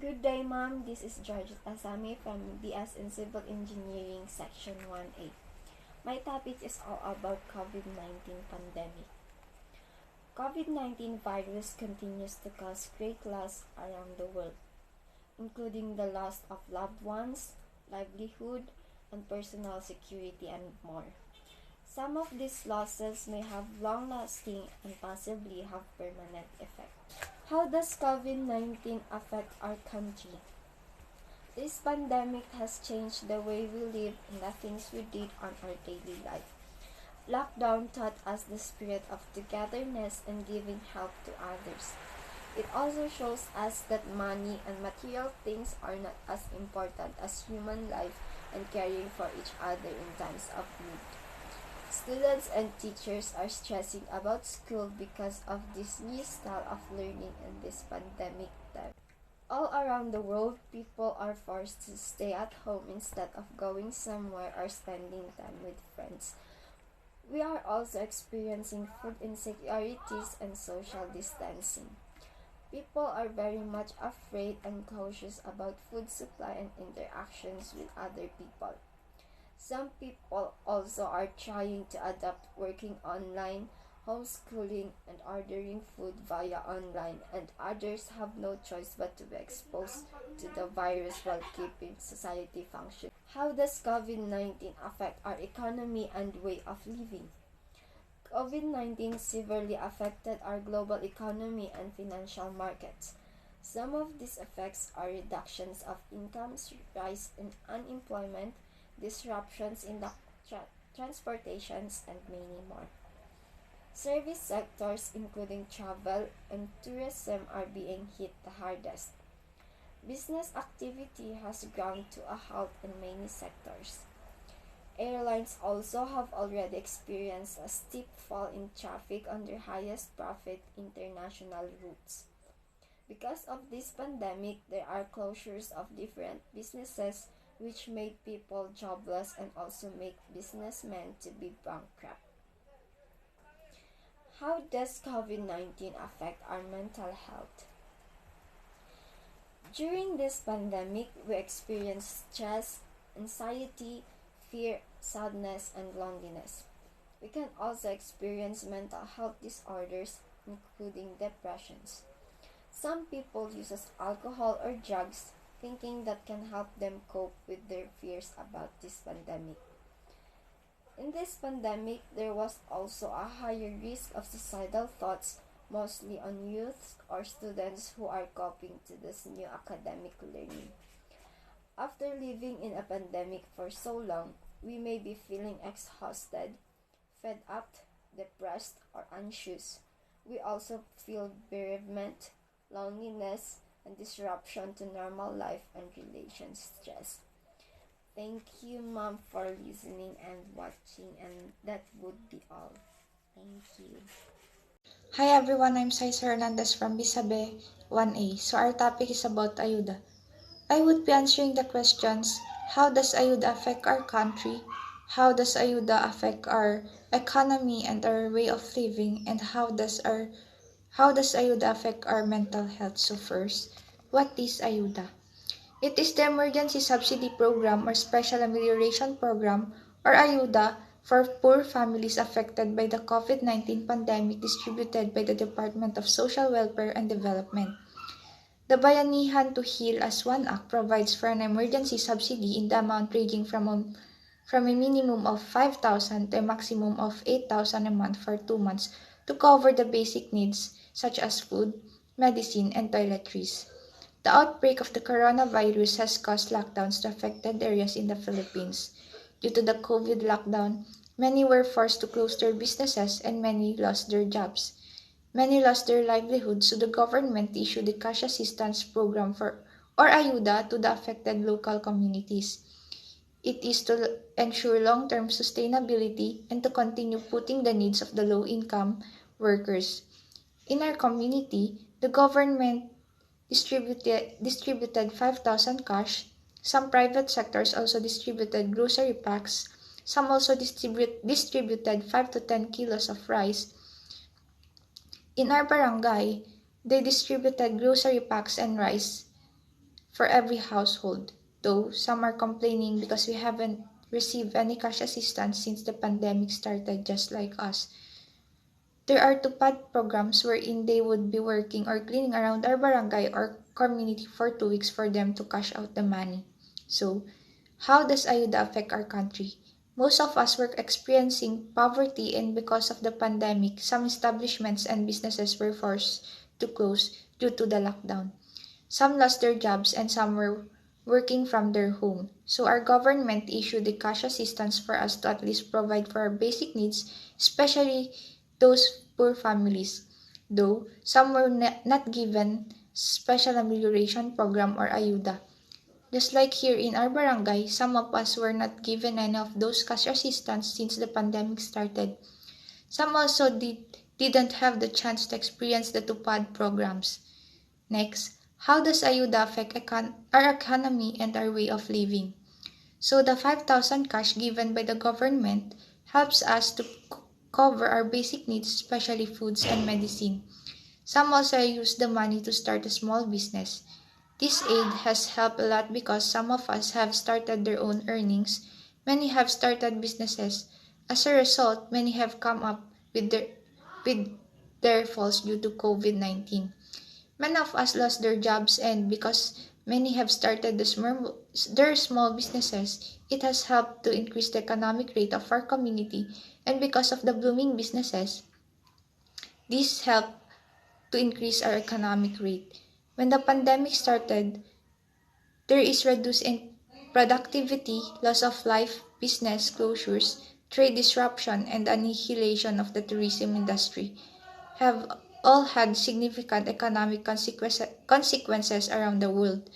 Good day, ma'am. This is George Asami from BS in Civil Engineering Section 1A. My topic is all about COVID-19 pandemic. COVID-19 virus continues to cause great loss around the world, including the loss of loved ones, livelihood, and personal security, and more. Some of these losses may have long-lasting and possibly have permanent effects. How does COVID-19 affect our country? This pandemic has changed the way we live and the things we did on our daily life. Lockdown taught us the spirit of togetherness and giving help to others. It also shows us that money and material things are not as important as human life and caring for each other in times of need. Students and teachers are stressing about school because of this new style of learning in this pandemic time. All around the world, people are forced to stay at home instead of going somewhere or spending time with friends. We are also experiencing food insecurities and social distancing. People are very much afraid and cautious about food supply and interactions with other people. Some people also are trying to adapt working online, homeschooling, and ordering food via online, and others have no choice but to be exposed to the virus while keeping society functioning. How does COVID-19 affect our economy and way of living? COVID-19 severely affected our global economy and financial markets. Some of these effects are reductions of incomes, rise in unemployment, disruptions in the transportations, and many more. Service sectors including travel and tourism are being hit the hardest. Business activity has ground to a halt in many sectors. Airlines also have already experienced a steep fall in traffic on their highest profit international routes. Because of this pandemic, there are closures of different businesses which made people jobless and also make businessmen to be bankrupt. How does COVID-19 affect our mental health? During this pandemic, we experience stress, anxiety, fear, sadness, and loneliness. We can also experience mental health disorders, including depressions. Some people use alcohol or drugs, thinking that can help them cope with their fears about this pandemic. In this pandemic, there was also a higher risk of suicidal thoughts, mostly on youth or students who are coping to this new academic learning. After living in a pandemic for so long, we may be feeling exhausted, fed up, depressed, or anxious. We also feel bereavement, loneliness, and disruption to normal life and relation stress. Thank you, Mom, for listening and watching, and that would be all. Thank you. Hi everyone, I'm Saisa Hernandez from Bisabe 1A. So our topic is about ayuda. I would be answering the questions: how does ayuda affect our country? How does ayuda affect our economy and our way of living? And how does ayuda affect our mental health? So first, what is ayuda? It is the Emergency Subsidy Program or Special Amelioration Program or ayuda for poor families affected by the COVID-19 pandemic distributed by the Department of Social Welfare and Development. The Bayanihan to Heal as One Act provides for an emergency subsidy in the amount ranging from a minimum of 5,000 to a maximum of 8,000 a month for 2 months to cover the basic needs such as food, medicine, and toiletries. The outbreak of the coronavirus has caused lockdowns to affected areas in the Philippines. Due to the COVID lockdown, many were forced to close their businesses and many lost their jobs. Many lost their livelihoods, so the government issued a cash assistance program or ayuda to the affected local communities. It is to ensure long-term sustainability and to continue putting the needs of the low-income workers. In our community, the government distributed 5,000 cash. Some private sectors also distributed grocery packs. Some also distributed 5 to 10 kilos of rice. In our barangay, they distributed grocery packs and rice. for every household, though some are complaining because we haven't received any cash assistance since the pandemic started, just like us. There are TUPAD programs wherein they would be working or cleaning around our barangay or community for 2 weeks for them to cash out the money. So, how does ayuda affect our country? Most of us were experiencing poverty, and because of the pandemic, some establishments and businesses were forced to close due to the lockdown. Some lost their jobs and some were working from their home. So our government issued the cash assistance for us to at least provide for our basic needs, especially those poor families. Though some were not given special amelioration program or ayuda. Just like here in our barangay, some of us were not given any of those cash assistance since the pandemic started. Some also didn't have the chance to experience the TUPAD programs. Next, how does ayuda affect our economy and our way of living? So the 5,000 cash given by the government helps us to cover our basic needs, especially foods and medicine. Some also use the money to start a small business. This aid has helped a lot because some of us have started their own earnings. Many have started businesses. As a result, many have come up with their falls due to COVID-19. Many of us lost their jobs, and because many have started their small businesses, it has helped to increase the economic rate of our community, and because of the blooming businesses, this helped to increase our economic rate. When the pandemic started, there is reduced in productivity, loss of life, business closures, trade disruption, and annihilation of the tourism industry have all had significant economic consequences around the world.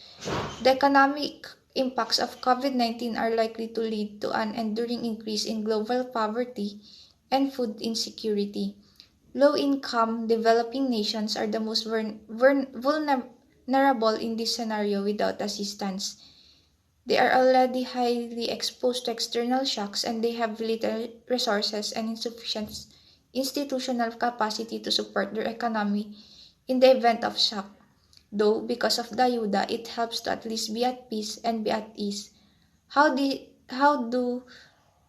The economic impacts of COVID-19 are likely to lead to an enduring increase in global poverty and food insecurity. Low-income developing nations are the most vulnerable in this scenario without assistance. They are already highly exposed to external shocks, and they have little resources and insufficient institutional capacity to support their economy in the event of shock. Though, because of the ayuda, it helps to at least be at peace and be at ease. How, di- how, do,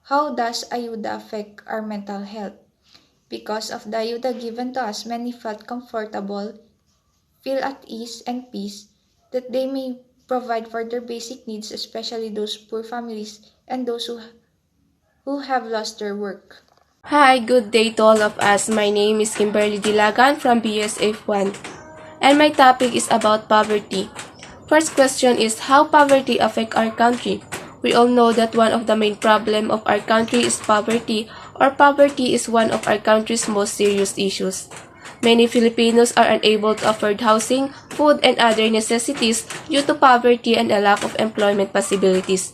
how does ayuda affect our mental health? Because of the ayuda given to us, many felt comfortable, feel at ease and peace that they may provide for their basic needs, especially those poor families and those who have lost their work. Hi, good day to all of us. My name is Kimberly Dilagan from BSF1, and my topic is about poverty. First question is how poverty affect our country. We all know that one of the main problem of our country is poverty, or poverty is one of our country's most serious issues. Many Filipinos are unable to afford housing, food, and other necessities due to poverty and a lack of employment possibilities.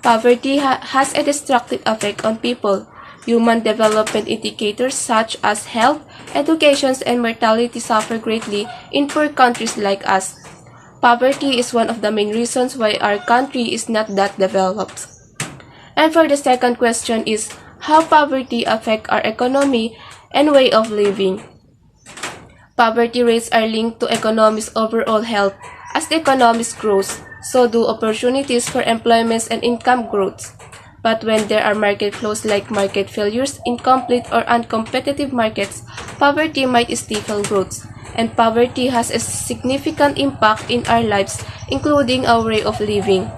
Poverty has a destructive effect on people. Human development indicators such as health, education, and mortality suffer greatly in poor countries like us. Poverty is one of the main reasons why our country is not that developed. And for the second question is how poverty affect our economy and way of living. Poverty rates are linked to economy's overall health. As the economy grows, so do opportunities for employment and income growth. But when there are market flows like market failures, incomplete or uncompetitive markets, poverty might stifle growth. And poverty has a significant impact in our lives, including our way of living.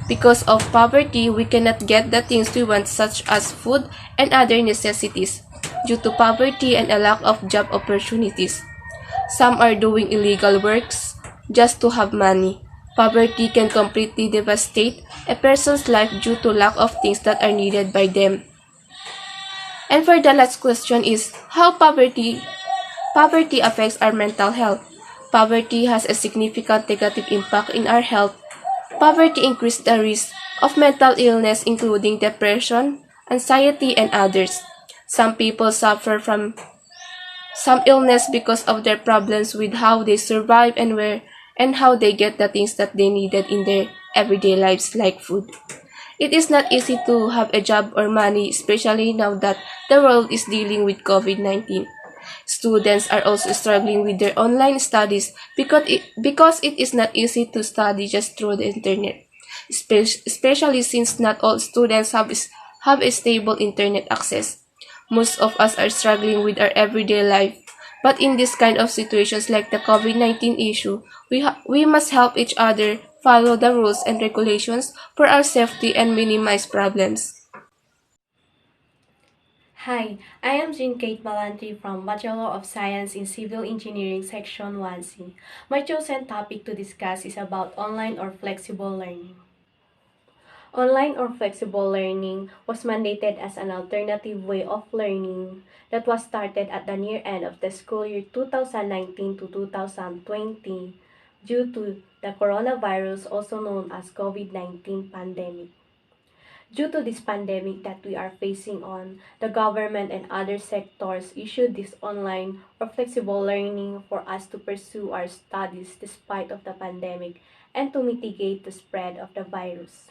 Because of poverty, we cannot get the things we want such as food and other necessities, due to poverty and a lack of job opportunities. Some are doing illegal works just to have money. Poverty can completely devastate a person's life due to lack of things that are needed by them. And for the last question is how poverty affects our mental health. Poverty has a significant negative impact in our health. Poverty increases the risk of mental illness including depression, anxiety, and others. Some people suffer from some illness because of their problems with how they survive and where and how they get the things that they needed in their everyday lives like food. It is not easy to have a job or money, especially now that the world is dealing with COVID-19. Students are also struggling with their online studies because it is not easy to study just through the internet, especially since not all students have a stable internet access. Most of us are struggling with our everyday life, but in this kind of situations like the COVID-19 issue, we must help each other follow the rules and regulations for our safety and minimize problems. Hi, I am Jean Kate Balantri from Bachelor of Science in Civil Engineering Section 1C. My chosen topic to discuss is about online or flexible learning. Online or flexible learning was mandated as an alternative way of learning that was started at the near end of the school year 2019 to 2020 due to the coronavirus, also known as COVID-19 pandemic. Due to this pandemic that we are facing on, the government and other sectors issued this online or flexible learning for us to pursue our studies despite of the pandemic and to mitigate the spread of the virus.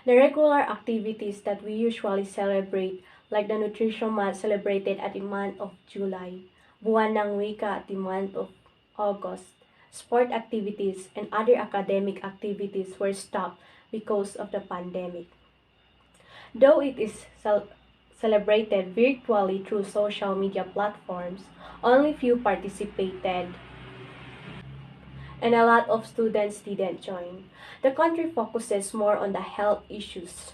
The regular activities that we usually celebrate, like the Nutrition Month celebrated at the month of July, Buwan ng Wika at the month of August, sport activities and other academic activities were stopped because of the pandemic. Though it is celebrated virtually through social media platforms, only few participated and a lot of students didn't join. The country focuses more on the health issues.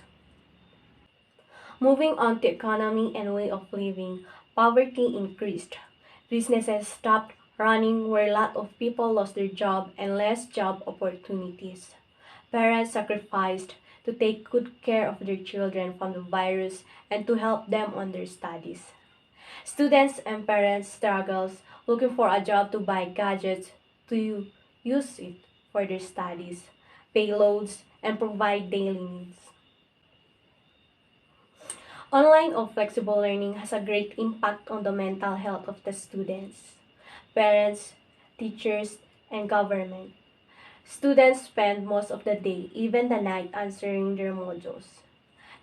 Moving on to economy and way of living, poverty increased. Businesses stopped running where a lot of people lost their job and less job opportunities. Parents sacrificed to take good care of their children from the virus and to help them on their studies. Students and parents struggles looking for a job to buy gadgets to use it for their studies, pay loads, and provide daily needs. Online or flexible learning has a great impact on the mental health of the students, parents, teachers, and government. Students spend most of the day, even the night, answering their modules.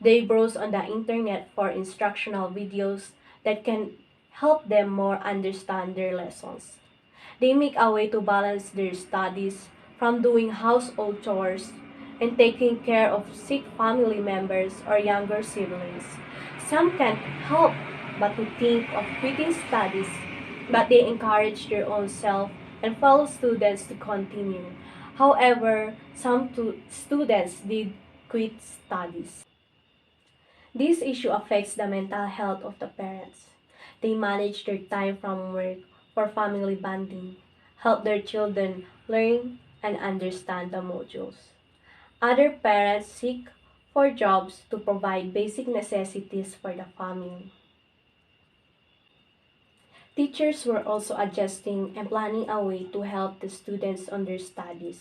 They browse on the internet for instructional videos that can help them more understand their lessons. They make a way to balance their studies from doing household chores and taking care of sick family members or younger siblings. Some can't help but to think of quitting studies, but they encourage their own self and fellow students to continue. However, students did quit studies. This issue affects the mental health of the parents. They manage their time from work for family bonding, help their children learn and understand the modules. Other parents seek for jobs to provide basic necessities for the family. Teachers were also adjusting and planning a way to help the students on their studies,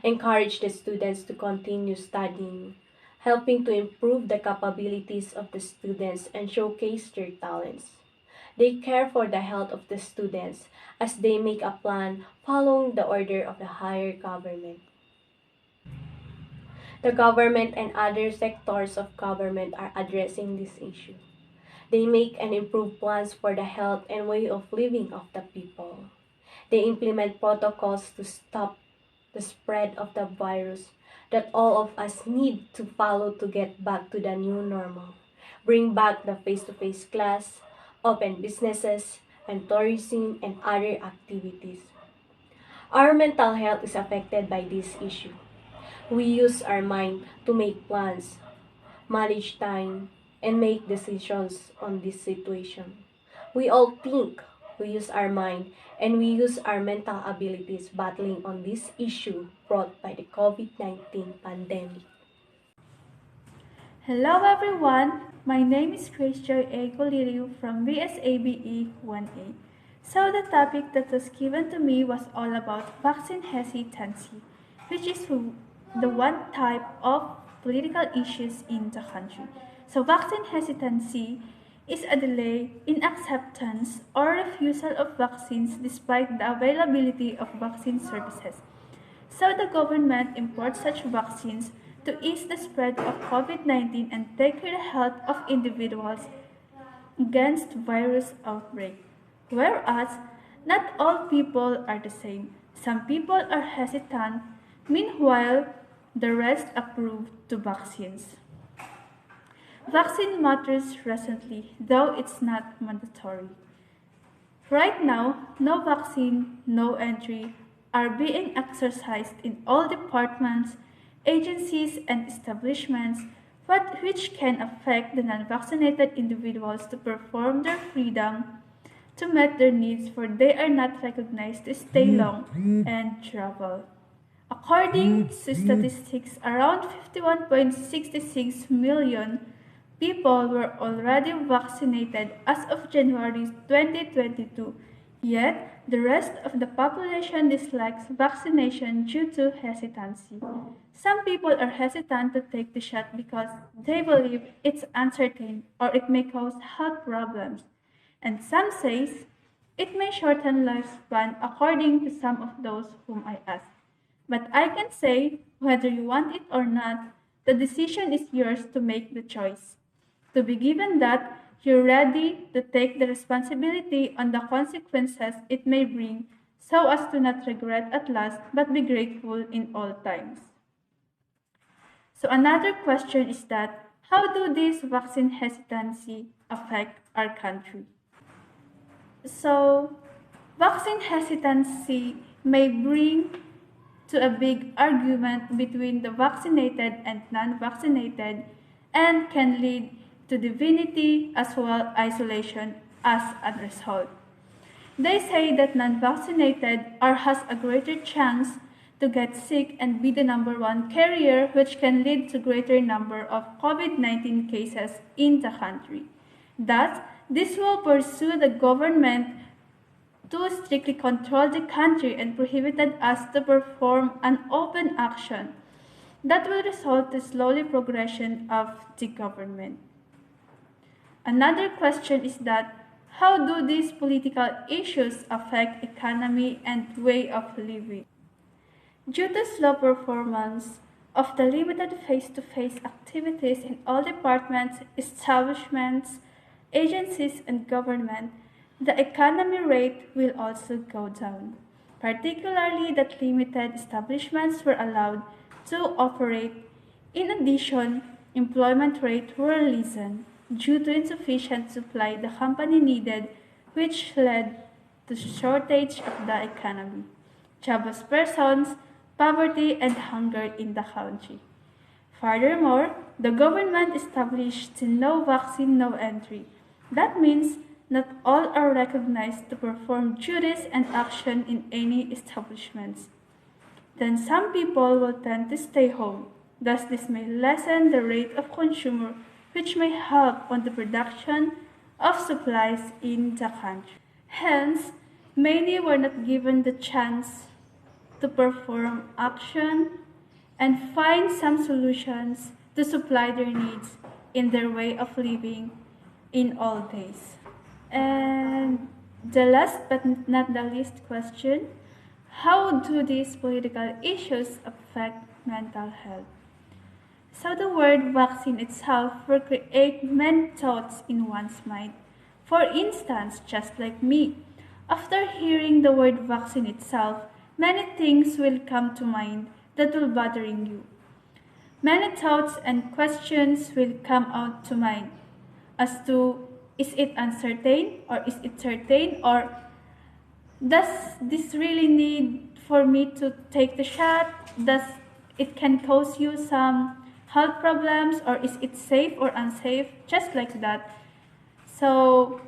encourage the students to continue studying, helping to improve the capabilities of the students and showcase their talents. They care for the health of the students as they make a plan following the order of the higher government. The government and other sectors of government are addressing this issue. They make and improve plans for the health and way of living of the people. They implement protocols to stop the spread of the virus that all of us need to follow to get back to the new normal. Bring back the face-to-face class, open businesses, and tourism and other activities. Our mental health is affected by this issue. We use our mind to make plans, manage time, and make decisions on this situation. We all think, we use our mind, and we use our mental abilities battling on this issue brought by the COVID-19 pandemic. Hello everyone, my name is Grace Joy A. Colirio from BSABE 1A. So the topic that was given to me was all about vaccine hesitancy, which is the one type of political issues in the country. So vaccine hesitancy is a delay in acceptance or refusal of vaccines despite the availability of vaccine services. So the government imports such vaccines to ease the spread of COVID-19 and take care of the health of individuals against virus outbreak. Whereas, not all people are the same. Some people are hesitant, meanwhile, the rest approve to vaccines. Vaccine matters recently, though it's not mandatory. Right now, no vaccine, no entry are being exercised in all departments, agencies, and establishments, which can affect the non-vaccinated individuals to perform their freedom to meet their needs, for they are not recognized to stay long and travel. According to statistics, around 51.66 million people were already vaccinated as of January 2022, yet the rest of the population dislikes vaccination due to hesitancy. Some people are hesitant to take the shot because they believe it's uncertain or it may cause health problems, and some says it may shorten lifespan according to some of those whom I asked. But I can say, whether you want it or not, the decision is yours to make the choice. To be given that you're ready to take the responsibility on the consequences it may bring so as to not regret at last but be grateful in all times. So another question is that how do this vaccine hesitancy affect our country? So vaccine hesitancy may bring to a big argument between the vaccinated and non-vaccinated and can lead to divinity as well isolation as a result. They say that non-vaccinated has a greater chance to get sick and be the number one carrier, which can lead to greater number of COVID-19 cases in the country. Thus, this will pursue the government to strictly control the country and prohibited us to perform an open action that will result in slowly progression of the government. Another question is that how do these political issues affect economy and way of living? Due to slow performance of the limited face-to-face activities in all departments, establishments, agencies, and government, the economy rate will also go down, particularly that limited establishments were allowed to operate. In addition, employment rate were lessened due to insufficient supply the company needed, which led to shortage of the economy, jobless persons, poverty, and hunger in the country. Furthermore, the government established the no vaccine, no entry. That means not all are recognized to perform duties and action in any establishments. Then some people will tend to stay home. Thus, this may lessen the rate of consumer, which may help on the production of supplies in the country. Hence, many were not given the chance to perform action and find some solutions to supply their needs in their way of living in all days. And the last but not the least question, how do these political issues affect mental health? So the word vaccine itself will create many thoughts in one's mind. For instance, just like me, after hearing the word vaccine itself, many things will come to mind that will bothering you. Many thoughts and questions will come out to mind as to is it uncertain or is it certain, or does this really need for me to take the shot? Does it can cause you some health problems, or is it safe or unsafe? Just like that. So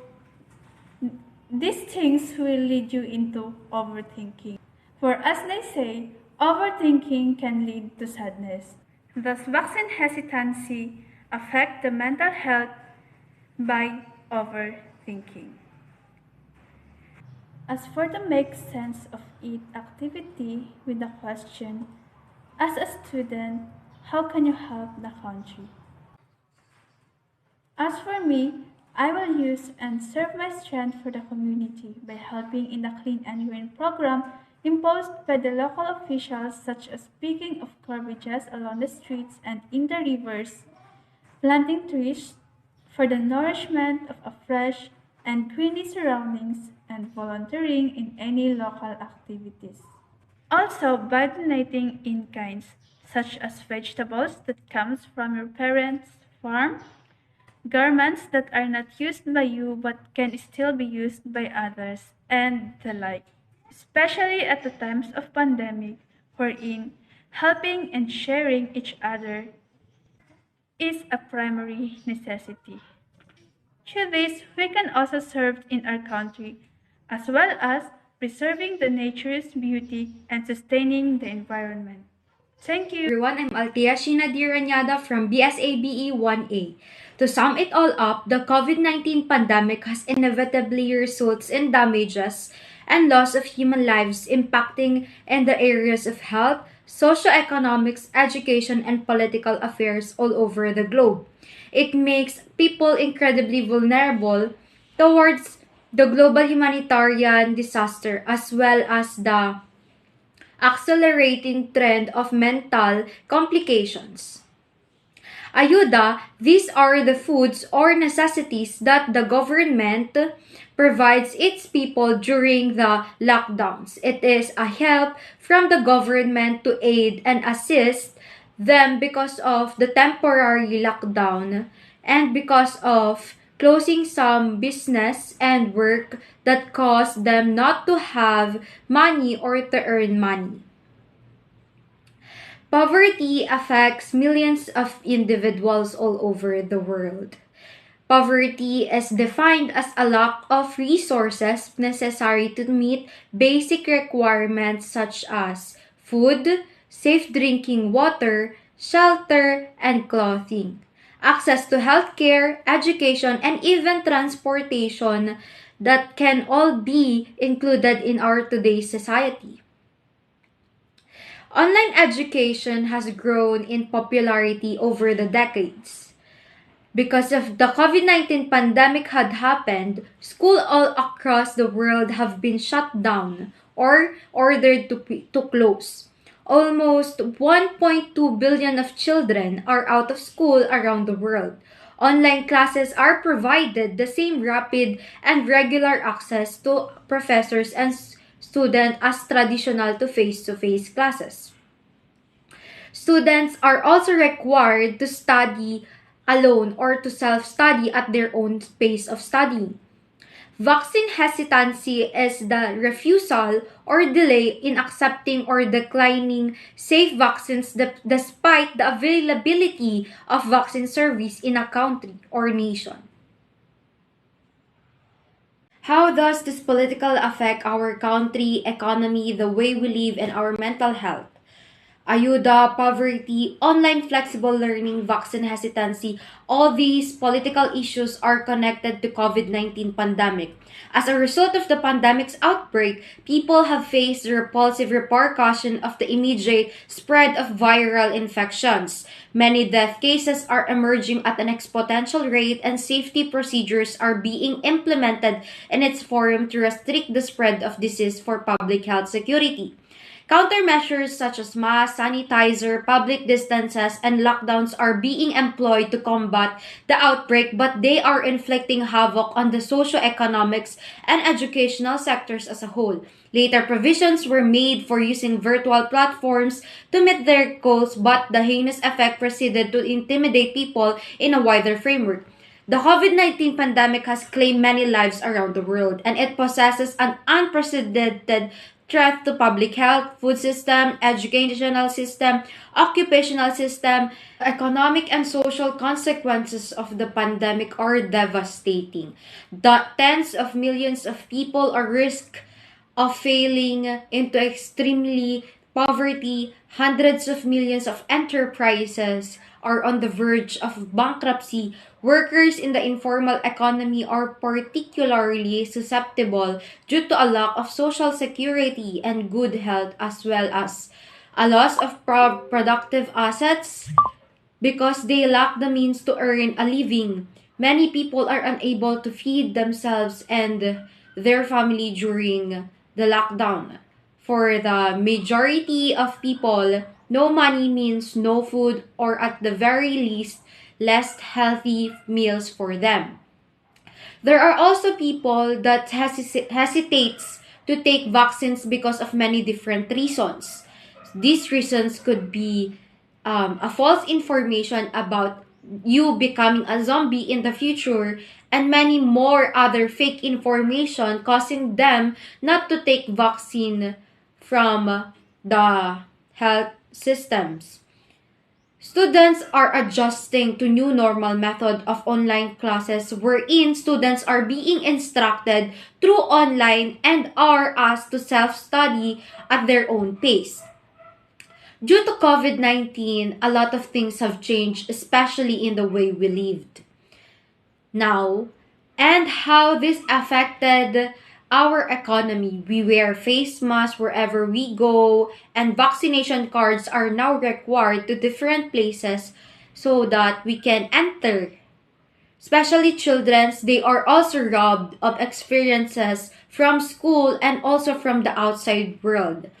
these things will lead you into overthinking. For as they say, overthinking can lead to sadness. Thus, vaccine hesitancy affect the mental health by overthinking. As for the make sense of it activity with the question, as a student, how can you help the country? As for me, I will use and serve my strength for the community by helping in the Clean and Green program imposed by the local officials, such as picking of garbages along the streets and in the rivers, planting trees for the nourishment of a fresh and greeny surroundings, and volunteering in any local activities. Also, by donating in kinds, such as vegetables that comes from your parents' farm, garments that are not used by you but can still be used by others, and the like. Especially at the times of pandemic, wherein helping and sharing each other is a primary necessity. Through this, we can also serve in our country, as well as preserving the nature's beauty and sustaining the environment. Thank you. Everyone, I'm Altia Sheena Diranyada from BSABE 1A. To sum it all up, the COVID-19 pandemic has inevitably resulted in damages and loss of human lives impacting in the areas of health, socioeconomics, education, and political affairs all over the globe. It makes people incredibly vulnerable towards the global humanitarian disaster as well as the accelerating trend of mental complications. Ayuda, these are the foods or necessities that the government provides its people during the lockdowns. It is a help from the government to aid and assist them because of the temporary lockdown and because of closing some business and work that caused them not to have money or to earn money. Poverty affects millions of individuals all over the world. Poverty is defined as a lack of resources necessary to meet basic requirements such as food, safe drinking water, shelter, and clothing, access to healthcare, education, and even transportation that can all be included in our today's society. Online education has grown in popularity over the decades. Because of the COVID-19 pandemic had happened, schools all across the world have been shut down or ordered to close. Almost 1.2 billion of children are out of school around the world. Online classes are provided the same rapid and regular access to professors and students as traditional to face-to-face classes. Students are also required to study alone or to self-study at their own pace of studying. Vaccine hesitancy is the refusal or delay in accepting or declining safe vaccines despite the availability of vaccine service in a country or nation. How does this political affect our country, economy, the way we live, and our mental health? Ayuda, poverty, online flexible learning, vaccine hesitancy, all these political issues are connected to COVID-19 pandemic. As a result of the pandemic's outbreak, people have faced the repulsive repercussion of the immediate spread of viral infections. Many death cases are emerging at an exponential rate and safety procedures are being implemented in its forum to restrict the spread of disease for public health security. Countermeasures such as mask, sanitizer, public distances, and lockdowns are being employed to combat the outbreak, but they are inflicting havoc on the socio-economics and educational sectors as a whole. Later provisions were made for using virtual platforms to meet their goals, but the heinous effect proceeded to intimidate people in a wider framework. The COVID-19 pandemic has claimed many lives around the world, and it possesses an unprecedented threat to public health, food system, educational system, occupational system. Economic and social consequences of the pandemic are devastating. The tens of millions of people are risk of falling into extremely poverty. Hundreds of millions of enterprises are on the verge of bankruptcy. Workers in the informal economy are particularly susceptible due to a lack of social security and good health, as well as a loss of productive assets because they lack the means to earn a living. Many people are unable to feed themselves and their family during the lockdown. For the majority of people, no money means no food, or at the very least, less healthy meals for them. There are also people that hesitates to take vaccines because of many different reasons. These reasons could be a false information about you becoming a zombie in the future, and many more other fake information causing them not to take vaccine from the health systems. Students are adjusting to new normal method of online classes wherein students are being instructed through online and are asked to self-study at their own pace. Due to COVID-19, a lot of things have changed, especially in the way we lived now, and how this affected our economy. We wear face masks wherever we go, and vaccination cards are now required to different places so that we can enter. Especially children, they are also robbed of experiences from school and also from the outside world.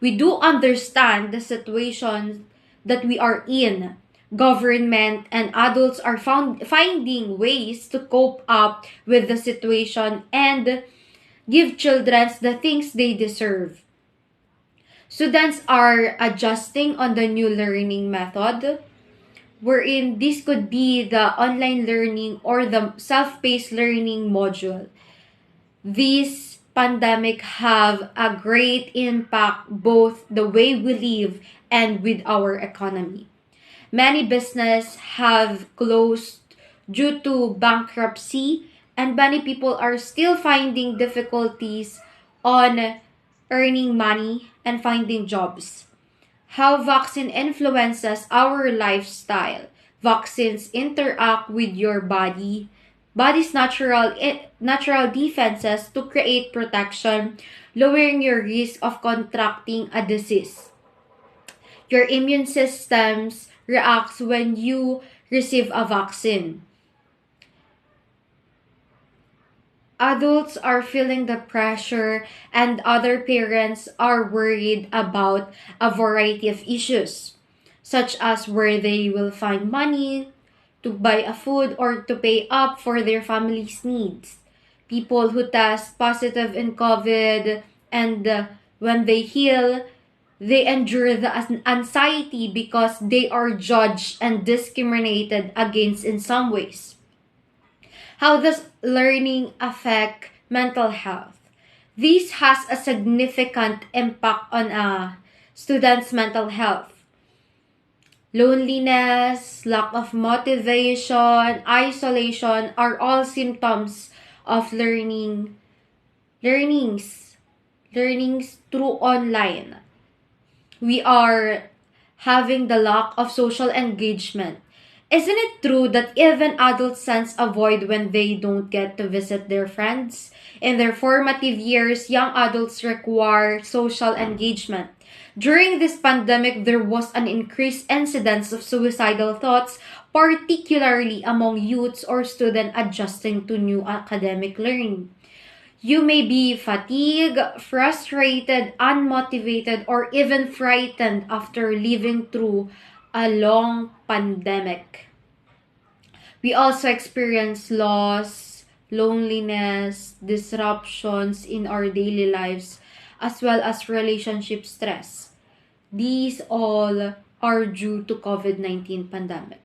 We do understand the situation that we are in. Government and adults are finding ways to cope up with the situation and give children the things they deserve. Students are adjusting on the new learning method, wherein this could be the online learning or the self-paced learning module. This pandemic have a great impact both the way we live and with our economy. Many businesses have closed due to bankruptcy, and many people are still finding difficulties on earning money and finding jobs. How vaccine influences our lifestyle. Vaccines interact with your body's natural defenses to create protection, lowering your risk of contracting a disease. Your immune systems reacts when you receive a vaccine. Adults are feeling the pressure, and other parents are worried about a variety of issues, such as where they will find money to buy a food or to pay up for their family's needs. People who test positive in COVID and when they heal, they endure the anxiety because they are judged and discriminated against in some ways. How does learning affect mental health? This has a significant impact on a student's mental health. Loneliness, lack of motivation, isolation are all symptoms of learnings through online. We are having the lack of social engagement. Isn't it true that even adults sense a void when they don't get to visit their friends? In their formative years, young adults require social engagement. During this pandemic, there was an increased incidence of suicidal thoughts, particularly among youths or students adjusting to new academic learning. You may be fatigued, frustrated, unmotivated, or even frightened after living through a long pandemic. We also experience loss, loneliness, disruptions in our daily lives, as well as relationship stress. These all are due to COVID-19 pandemic.